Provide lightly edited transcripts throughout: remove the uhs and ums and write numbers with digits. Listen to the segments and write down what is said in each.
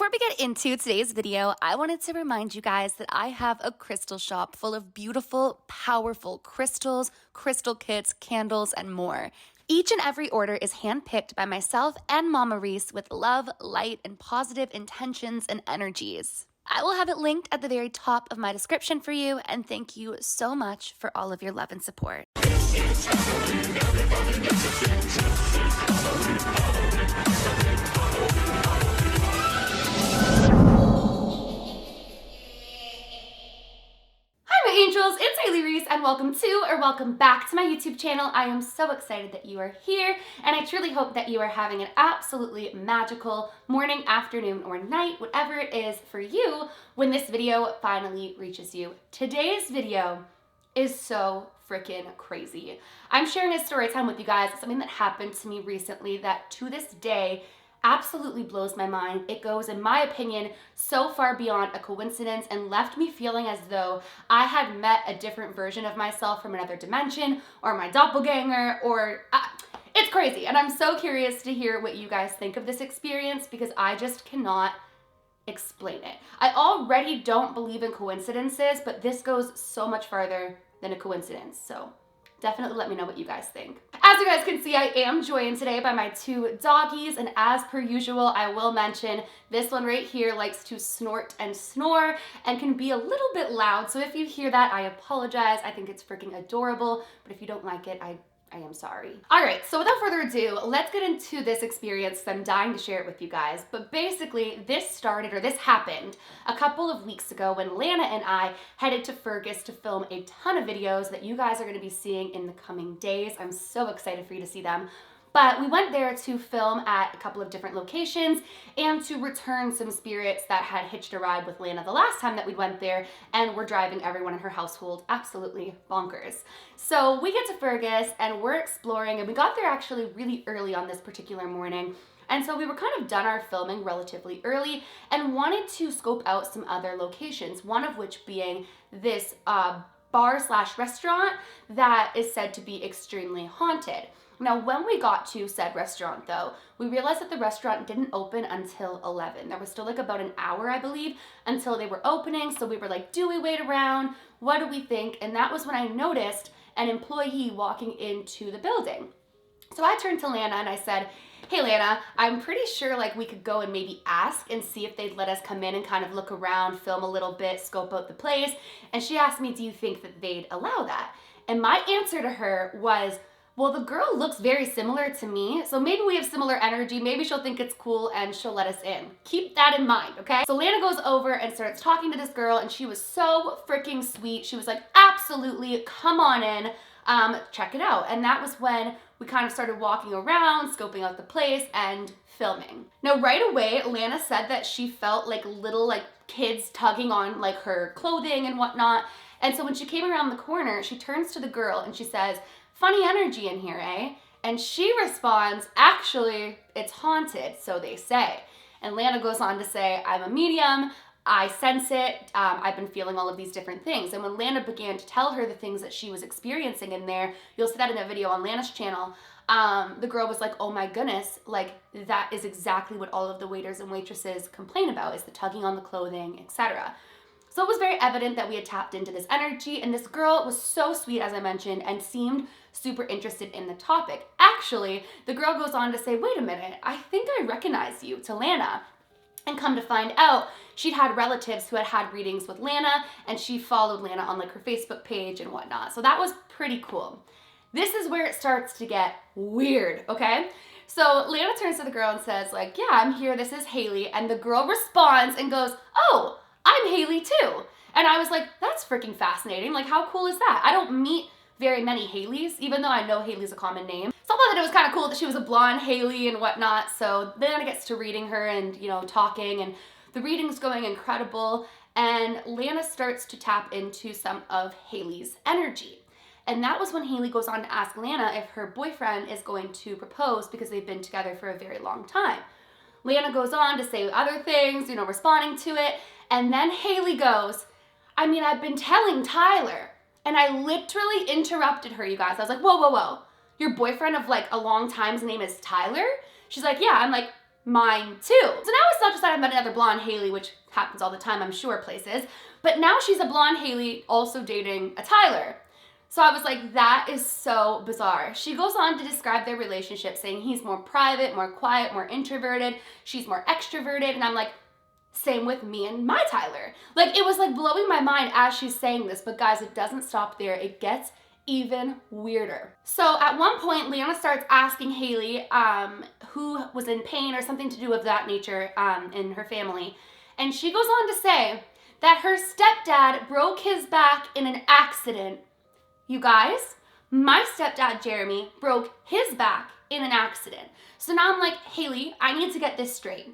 Before we get into today's video, I wanted to remind you guys that I have a crystal shop full of beautiful, powerful crystals, crystal kits, candles, and more. Each and every order is handpicked by myself and Mama Reese with love, light, and positive intentions and energies. I will have it linked at the very top of my description for you, and thank you so much for all of your love and support. Angels, it's Hailey Reese and welcome back to my YouTube channel. I am so excited that you are here, and I truly hope that you are having an absolutely magical morning, afternoon, or night, whatever it is for you when this video finally reaches you. Today's video is so freaking crazy. I'm sharing a story time with you guys, something that happened to me recently that to this day absolutely blows my mind. It goes, in my opinion, so far beyond a coincidence and left me feeling as though I had met a different version of myself from another dimension, or my doppelganger, or it's crazy. And I'm so curious to hear what you guys think of this experience because I just cannot explain it. I already don't believe in coincidences, but this goes so much farther than a coincidence. So definitely let me know what you guys think. As you guys can see, I am joined today by my two doggies, and as per usual, I will mention this one right here likes to snort and snore and can be a little bit loud, so if you hear that, I apologize. I think it's freaking adorable, but if you don't like it, I am sorry. All right, so without further ado, let's get into this experience. I'm dying to share it with you guys, but basically this happened a couple of weeks ago when Lana and I headed to Fergus to film a ton of videos that you guys are gonna be seeing in the coming days. I'm so excited for you to see them. But we went there to film at a couple of different locations and to return some spirits that had hitched a ride with Lana the last time that we went there and were driving everyone in her household absolutely bonkers. So we get to Fergus and we're exploring, and we got there actually really early on this particular morning. And so we were kind of done our filming relatively early and wanted to scope out some other locations, one of which being this bar/restaurant that is said to be extremely haunted. Now, when we got to said restaurant, though, we realized that the restaurant didn't open until 11. There was still like about an hour, I believe, until they were opening. So we were like, do we wait around? What do we think? And that was when I noticed an employee walking into the building. So I turned to Lana and I said, hey Lana, I'm pretty sure like we could go and maybe ask and see if they'd let us come in and kind of look around, film a little bit, scope out the place. And she asked me, do you think that they'd allow that? And my answer to her was, well, the girl looks very similar to me, so maybe we have similar energy, maybe she'll think it's cool and she'll let us in. Keep that in mind, okay? So Lana goes over and starts talking to this girl, and she was so freaking sweet. She was like, absolutely, come on in, check it out. And that was when we kind of started walking around, scoping out the place and filming. Now, right away, Lana said that she felt like little like kids tugging on like her clothing and whatnot. And so when she came around the corner, she turns to the girl and she says, funny energy in here, eh? And she responds, actually, it's haunted, so they say. And Lana goes on to say, I'm a medium, I sense it, I've been feeling all of these different things. And when Lana began to tell her the things that she was experiencing in there, you'll see that in a video on Lana's channel, the girl was like, oh my goodness, like that is exactly what all of the waiters and waitresses complain about, is the tugging on the clothing, etc. So it was very evident that we had tapped into this energy, and this girl was so sweet, as I mentioned, and seemed super interested in the topic. Actually, the girl goes on to say, wait a minute, I think I recognize you, to Lana. And come to find out, she'd had relatives who had had readings with Lana, and she followed Lana on like her Facebook page and whatnot. So that was pretty cool. This is where it starts to get weird, okay? So Lana turns to the girl and says like, yeah, I'm here, this is Hailey. And the girl responds and goes, oh, I'm Hailey too. And I was like, that's freaking fascinating. Like, how cool is that? I don't meet very many Haileys, even though I know Hailey's a common name. So I thought that it was kind of cool that she was a blonde Hailey and whatnot. So then I gets to reading her and, you know, talking, and the reading's going incredible. And Lana starts to tap into some of Hailey's energy. And that was when Hailey goes on to ask Lana if her boyfriend is going to propose because they've been together for a very long time. Lana goes on to say other things, you know, responding to it. And then Hailey goes, I mean, I've been telling Tyler. And I literally interrupted her, you guys. I was like, whoa, whoa, whoa. Your boyfriend of like a long time's name is Tyler? She's like, yeah. I'm like, mine too. So now it's not just that I've met another blonde Hailey, which happens all the time, I'm sure, places, but now she's a blonde Hailey also dating a Tyler. So I was like, that is so bizarre. She goes on to describe their relationship, saying he's more private, more quiet, more introverted. She's more extroverted. And I'm like, same with me and my Tyler. Like, it was like blowing my mind as she's saying this. But guys, it doesn't stop there. It gets even weirder. So at one point, Leona starts asking Hailey who was in pain or something to do with that nature in her family. And she goes on to say that her stepdad broke his back in an accident. You guys, my stepdad, Jeremy, broke his back in an accident. So now I'm like, Hailey, I need to get this straight.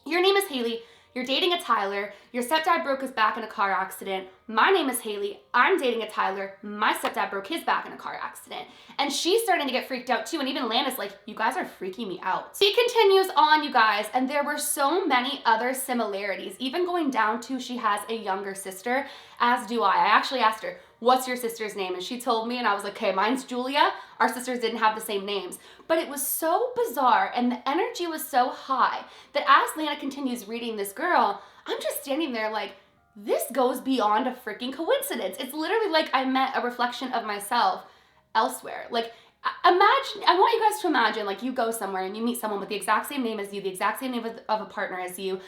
Your name is Hailey. You're dating a Tyler. Your stepdad broke his back in a car accident. My name is Hailey. I'm dating a Tyler. My stepdad broke his back in a car accident. And she's starting to get freaked out too. And even Lana's like, you guys are freaking me out. She continues on, you guys, and there were so many other similarities, even going down to she has a younger sister, as do I. I actually asked her, what's your sister's name? And she told me, and I was like, okay, mine's Julia. Our sisters didn't have the same names. But it was so bizarre, and the energy was so high that as Lana continues reading this girl, I'm just standing there like, this goes beyond a freaking coincidence. It's literally like I met a reflection of myself elsewhere. Like, imagine, I want you guys to imagine, like, you go somewhere and you meet someone with the exact same name as you, the exact same name of a partner as you,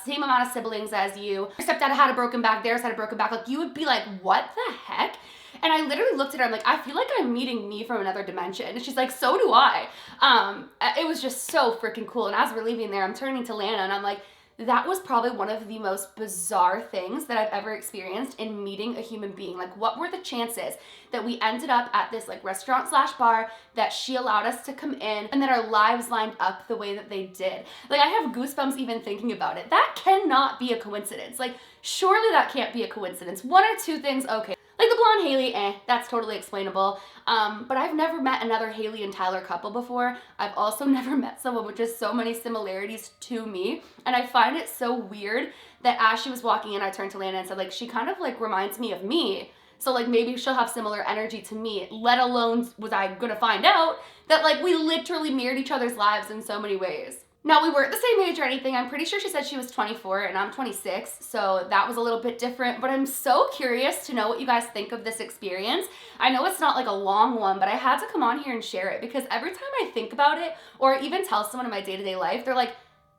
same amount of siblings as you. Your stepdad had a broken back, theirs had a broken back. Like, you would be like, what the heck? And I literally looked at her, I'm like, I feel like I'm meeting me from another dimension. And she's like, so do I. It was just so freaking cool. And as we're leaving there, I'm turning to Lana and I'm like, that was probably one of the most bizarre things that I've ever experienced in meeting a human being. Like, what were the chances that we ended up at this like restaurant / bar, that she allowed us to come in, and that our lives lined up the way that they did? Like, I have goosebumps even thinking about it. That cannot be a coincidence. Like, surely that can't be a coincidence. One or two things, okay. Like the blonde Hailey, that's totally explainable. But I've never met another Hailey and Tyler couple before. I've also never met someone with just so many similarities to me. And I find it so weird that as she was walking in, I turned to Lana and said, like, she kind of like reminds me of me. So like maybe she'll have similar energy to me, let alone was I gonna find out that like we literally mirrored each other's lives in so many ways. Now, we weren't the same age or anything. I'm pretty sure she said she was 24 and I'm 26, so that was a little bit different, but I'm so curious to know what you guys think of this experience. I know it's not like a long one, but I had to come on here and share it because every time I think about it or even tell someone in my day-to-day life, they're like,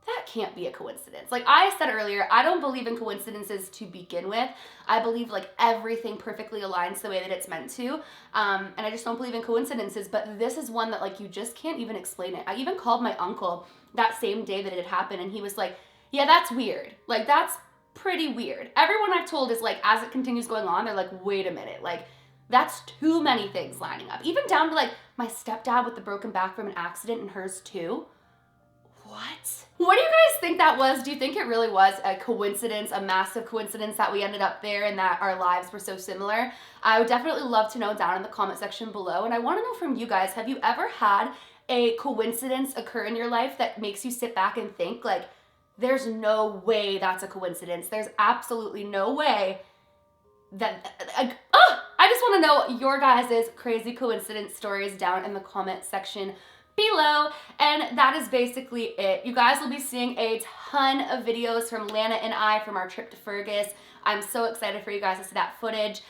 that can't be a coincidence. Like I said earlier, I don't believe in coincidences to begin with. I believe like everything perfectly aligns the way that it's meant to. And I just don't believe in coincidences, but this is one that like you just can't even explain it. I even called my uncle that same day that it had happened and he was like, yeah, that's weird. Like that's pretty weird. Everyone I've told is like, as it continues going on, they're like, wait a minute, like that's too many things lining up. Even down to like my stepdad with the broken back from an accident and hers too. What? What do you guys think that was? Do you think it really was a coincidence, a massive coincidence that we ended up there and that our lives were so similar? I would definitely love to know down in the comment section below. And I want to know from you guys, have you ever had a coincidence occur in your life that makes you sit back and think like, there's no way that's a coincidence. There's absolutely no way that, I just want to know your guys' crazy coincidence stories down in the comment section below. And that is basically it. You guys will be seeing a ton of videos from Lana and I from our trip to Fergus. I'm so excited for you guys to see that footage,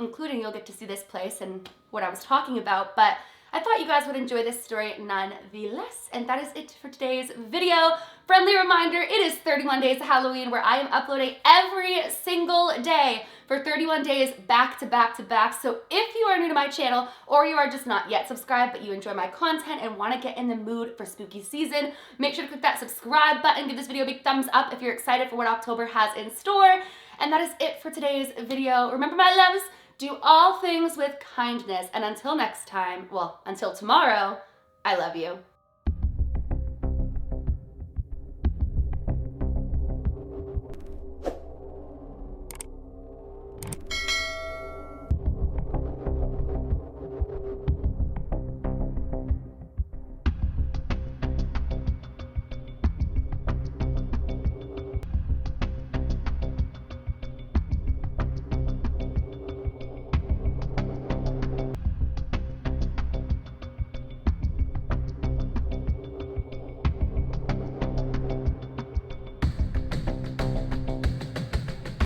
including you'll get to see this place and what I was talking about. But I thought you guys would enjoy this story nonetheless. And that is it for today's video. Friendly reminder, it is 31 days to Halloween where I am uploading every single day for 31 days back to back to back. So if you are new to my channel or you are just not yet subscribed but you enjoy my content and want to get in the mood for spooky season, make sure to click that subscribe button, give this video a big thumbs up if you're excited for what October has in store. And that is it for today's video. Remember, my loves, do all things with kindness. And until next time, well, until tomorrow, I love you.